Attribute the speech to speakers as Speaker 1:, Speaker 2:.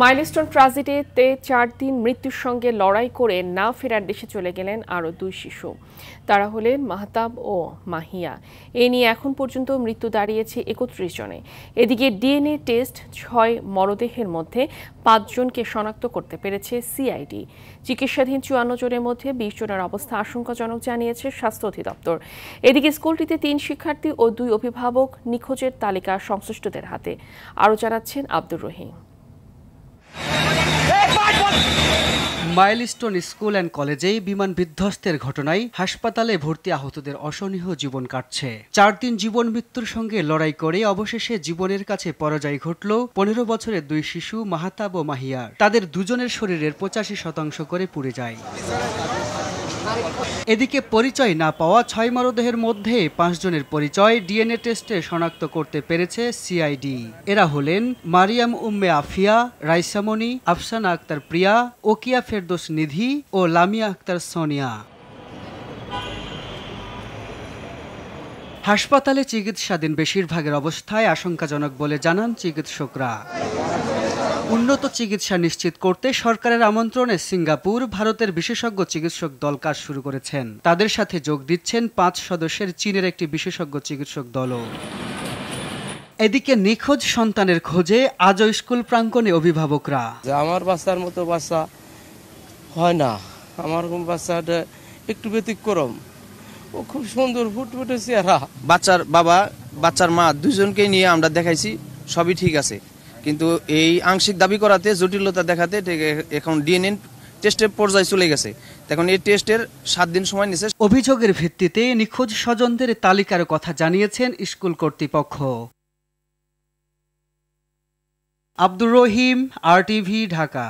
Speaker 1: Milestone ট্র্যাজেডিতে 4 দিন মৃত্যুর সঙ্গে লড়াই করে না ফেরার দেশে চলে গেলেন আরও 2 শিশু। তারা হলেন মাহতাব ও মাহিয়া। এ নিয়ে এখন পর্যন্ত মৃত্যু দাঁড়িয়েছে 31 জনে। এদিকে ডিএনএ টেস্ট 6 মরদেহের মধ্যে 5 জনকে শনাক্ত করতে পেরেছে সিআইডি। চিকিৎসাধীন 54 জনের মধ্যে 20 জনের অবস্থা আশঙ্কাজনক জানিয়েছে স্বাস্থ্য অধিদপ্তর। এদিকে স্কুলটিতে 3 শিক্ষার্থী ও 2 অভিভাবক নিখোঁজের তালিকা সংশ্লিষ্টদের হাতে। আরও জানাচ্ছেন Abdur Rahim.
Speaker 2: Milestone school and কলেজেই বিমান বিধ্বস্তের ঘটনায় হাসপাতালে ভর্তি আহতদের অসহনীয় জীবন কাটছে। 4 দিন জীবন মৃত্যুর সঙ্গে লড়াই করে অবশেষে জীবনের কাছে পরাজয় ঘটল 15 বছরের 2 শিশু মাহতাব ও মাহিয়ার। তাদের দুজনের শরীরের 85% করে পুড়ে যায়। এদিকে পরিচয় না পাওয়া 6 মরদেহের মধ্যে 5 জনের পরিচয় ডিএনএ টেস্টে শনাক্ত করতে পেরেছে সিআইডি। এরা হলেন মারিয়াম উম্মে আফিয়া, রাইসামণি, আফসানা আক্তার প্রিয়া, ওকিয়া ফেরদৌস নিধি ও লামিয়া আক্তার সোনিয়া। হাসপাতালে চিকিৎসাধীন বেশিরভাগের অবস্থায় আশঙ্কাজনক বলে জানান চিকিৎসকরা। উন্নত চিকিৎসা নিশ্চিত করতে সরকারের আমন্ত্রণে সিঙ্গাপুর, ভারতের বিশেষজ্ঞ চিকিৎসক দল কাজ শুরু করেছেন। তাদের সাথে যোগ দিচ্ছেন 5 সদস্যের চীনের একটি বিশেষজ্ঞ চিকিৎসক দলও। এদিকে নিখোঁজ সন্তানের খোঁজে আজও স্কুল প্রাঙ্গণে অভিভাবকরা।
Speaker 3: আমার বাচ্চার মতো বাচ্চা হয় না, আমার বাচ্চাটা একটু ব্যতিক্রম, ও খুব সুন্দর ফুটফুটে চেহারা।
Speaker 4: বাচ্চার বাবা, বাচ্চার মা দুজনকে নিয়ে আমরা দেখাইছি, সবই ঠিক আছে, কিন্তু এই আংশিক দাবি করাতে জটিলতা দেখাতে এখন ডিএনএ টেস্টের পর্যায়ে চলে গেছে। এখন এই টেস্টের 7 দিন সময় নিয়েছে।
Speaker 2: অভিযোগের ভিত্তিতে নিখোঁজ স্বজনদের তালিকার কথা জানিয়েছেন স্কুল কর্তৃপক্ষ। আব্দুর রহিম, RTV, ঢাকা।